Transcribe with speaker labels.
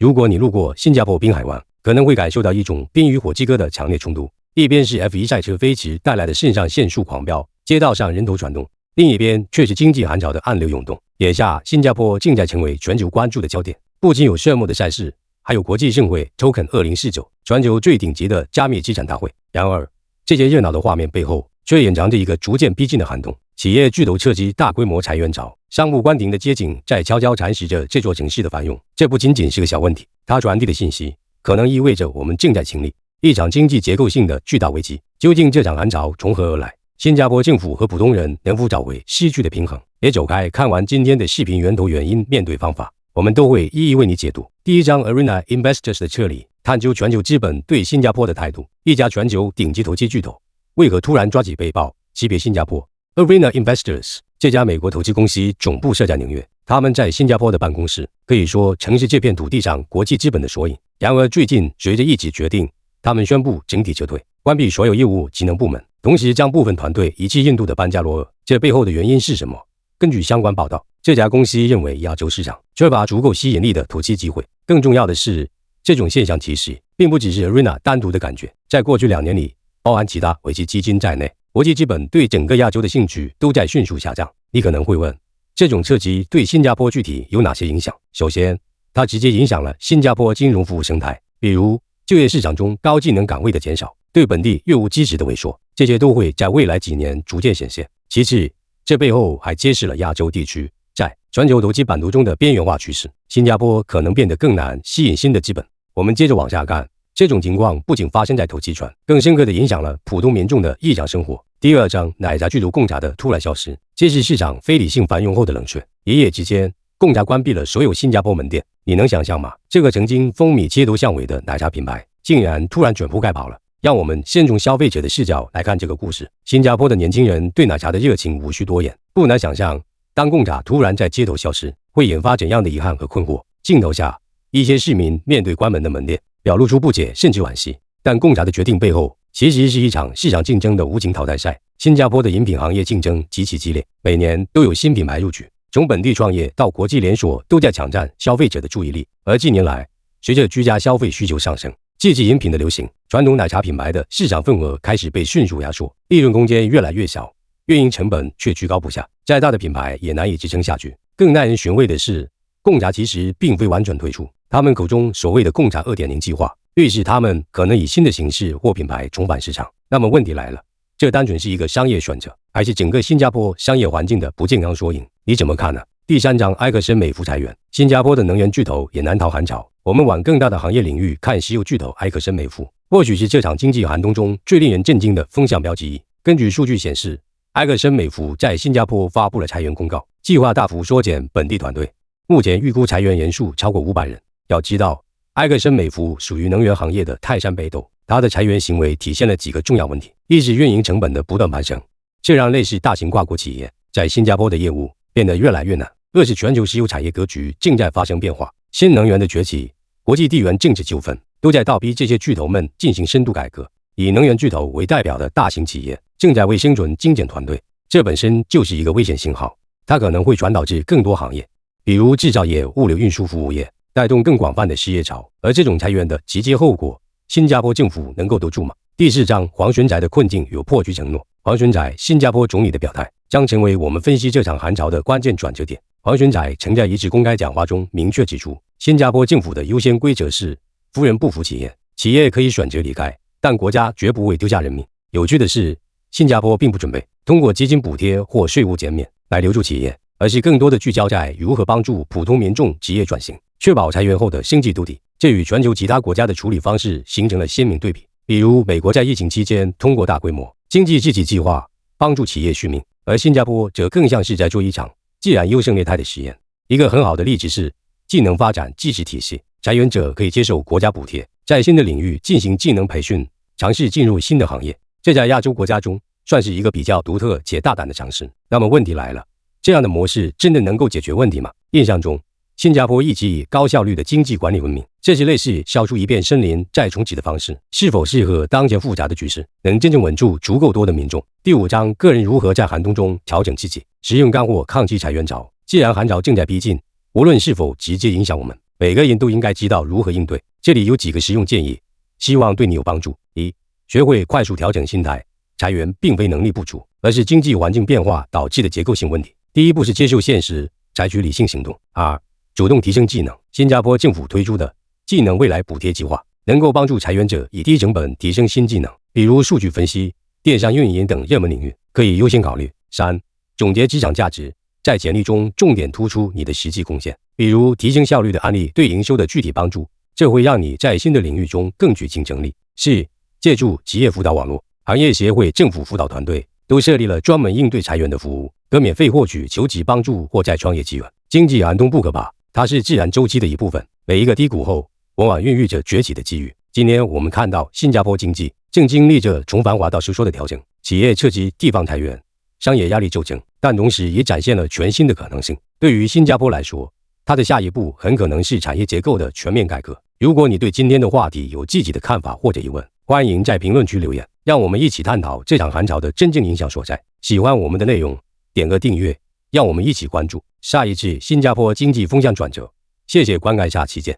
Speaker 1: 如果你路过新加坡滨海湾，可能会感受到一种冰与火之歌的强烈冲突。一边是 F1 赛车飞驰带来的肾上腺素狂飙，街道上人头攒动；另一边却是经济寒潮的暗流涌动。眼下，新加坡正在成为全球关注的焦点，不仅有热门的赛事，还有国际盛会 Token 2049，全球最顶级的加密资产大会。然而，这些热闹的画面背后，却隐藏着一个逐渐逼近的寒冬。企业巨头撤资，大规模裁员潮，商务关停的街景在悄悄蚕食着这座城市的繁荣。这不仅仅是个小问题，它传递的信息可能意味着我们正在经历一场经济结构性的巨大危机。究竟这场寒潮从何而来？新加坡政府和普通人能否找回失去的平衡？别走开，看完今天的视频，源头、原因、面对方法，我们都会一一为你解读。第一章 Arena Investors 的撤离，探究全球资本对新加坡的态度。一家全球顶级投资巨头为何突然抓起背包识别新加坡？ Arena Investors 这家美国投资公司总部设在纽约，他们在新加坡的办公室可以说曾是这片土地上国际资本的缩影。然而最近随着一纸决定，他们宣布整体撤退，关闭所有业务职能部门，同时将部分团队移至印度的班加罗尔。这背后的原因是什么？根据相关报道，这家公司认为亚洲市场缺乏足够吸引力的投资机会。更重要的是，这种现象其实并不只是 Arena 单独的感觉，在过去2年里，包含其他维基基金在内，国际资本对整个亚洲的兴趣都在迅速下降。你可能会问，这种撤资对新加坡具体有哪些影响？首先，它直接影响了新加坡金融服务生态，比如就业市场中高技能岗位的减少，对本地业务支持的萎缩，这些都会在未来几年逐渐显现。其次，这背后还揭示了亚洲地区在全球投资版图中的边缘化趋势，新加坡可能变得更难吸引新的资本。我们接着往下看，这种情况不仅发生在投资圈，更深刻地影响了普通民众的日常生活。第二章，奶茶巨头贡茶的突然消失，这是市场非理性繁荣后的冷却。一夜之间，贡茶关闭了所有新加坡门店，你能想象吗？这个曾经风靡街头巷尾的奶茶品牌，竟然突然卷铺盖跑了。让我们先从消费者的视角来看这个故事。新加坡的年轻人对奶茶的热情无需多言，不难想象，当贡茶突然在街头消失，会引发怎样的遗憾和困惑。镜头下，一些市民面对关门的门店，表露出不解甚至惋惜。但贡茶的决定背后，其实是一场市场竞争的无情淘汰赛。新加坡的饮品行业竞争极其激烈，每年都有新品牌入局，从本地创业到国际连锁都在抢占消费者的注意力。而近年来，随着居家消费需求上升，自制饮品的流行，传统奶茶品牌的市场份额开始被迅速压缩，利润空间越来越小，运营成本却居高不下，再大的品牌也难以支撑下去。更耐人寻味的是，贡茶其实并非完全退出，他们口中所谓的贡茶 2.0 计划，预示他们可能以新的形式或品牌重返市场。那么问题来了，这单纯是一个商业选择，还是整个新加坡商业环境的不健康缩影？你怎么看呢？第三章，埃克森美孚裁员，新加坡的能源巨头也难逃寒潮。我们往更大的行业领域看，石油巨头埃克森美孚或许是这场经济寒冬中最令人震惊的风向标之一。根据数据显示，埃克森美孚在新加坡发布了裁员公告，计划大幅缩减本地团队，目前预估裁员人数超过500人。要知道，埃克森美孚属于能源行业的泰山北斗，它的裁员行为体现了几个重要问题：一是运营成本的不断攀升，这让类似大型跨国企业在新加坡的业务变得越来越难；二是全球石油产业格局正在发生变化，新能源的崛起、国际地缘政治纠纷都在倒逼这些巨头们进行深度改革。以能源巨头为代表的大型企业正在为生存精简团队，这本身就是一个危险信号，它可能会传导至更多行业，比如制造业、物流运输服务业，带动更广泛的失业潮。而这种裁员的直接后果，新加坡政府能够得住吗？第四章，黄循仔的困境有破局承诺。黄循仔，新加坡总理的表态将成为我们分析这场寒潮的关键转折点。黄循仔曾在一次公开讲话中明确指出，新加坡政府的优先规则是夫人不服企业，企业可以选择离开，但国家绝不会丢下人民。有趣的是，新加坡并不准备通过基金补贴或税务减免来留住企业，而是更多的聚焦在如何帮助普通民众职业转型，确保裁员后的生计兜底。这与全球其他国家的处理方式形成了鲜明对比。比如美国在疫情期间通过大规模经济刺激计划帮助企业续命，而新加坡则更像是在做一场自然优胜劣汰的实验。一个很好的例子是技能发展支持体系，裁员者可以接受国家补贴，在新的领域进行技能培训，尝试进入新的行业。这在亚洲国家中算是一个比较独特且大胆的尝试。那么问题来了，这样的模式真的能够解决问题吗？印象中，新加坡一直以高效率的经济管理闻名，这是类似消除一片森林再重启的方式，是否适合当前复杂的局势，能真正稳住足够多的民众？第五章，个人如何在寒冬中调整自己，使用干货抗击裁员潮。既然寒潮正在逼近，无论是否直接影响我们，每个人都应该知道如何应对。这里有几个实用建议，希望对你有帮助。一、学会快速调整心态。裁员并非能力不足，而是经济环境变化导致的结构性问题。第一步是接受现实，采取理性行动。二、主动提升技能。新加坡政府推出的技能未来补贴计划，能够帮助裁员者以低成本提升新技能，比如数据分析、电商运营等热门领域，可以优先考虑。三、总结职场价值，在简历中重点突出你的实际贡献，比如提升效率的案例对营收的具体帮助，这会让你在新的领域中更具竞争力。四、借助企业辅导网络。行业协会、政府辅导团队都设立了专门应对裁员的服务，可免费获取求职帮助或再创业机会。经济寒冬不可怕，它是自然周期的一部分。每一个低谷后，往往孕育着崛起的机遇。今年我们看到新加坡经济正经历着从繁华到收缩的调整，企业撤资、地方裁员，商业压力骤增，但同时也展现了全新的可能性。对于新加坡来说，它的下一步很可能是产业结构的全面改革。如果你对今天的话题有自己的看法或者疑问，欢迎在评论区留言，让我们一起探讨这场寒潮的真正影响所在。喜欢我们的内容，点个订阅，让我们一起关注下一次新加坡经济风向转折。谢谢观看，下期见。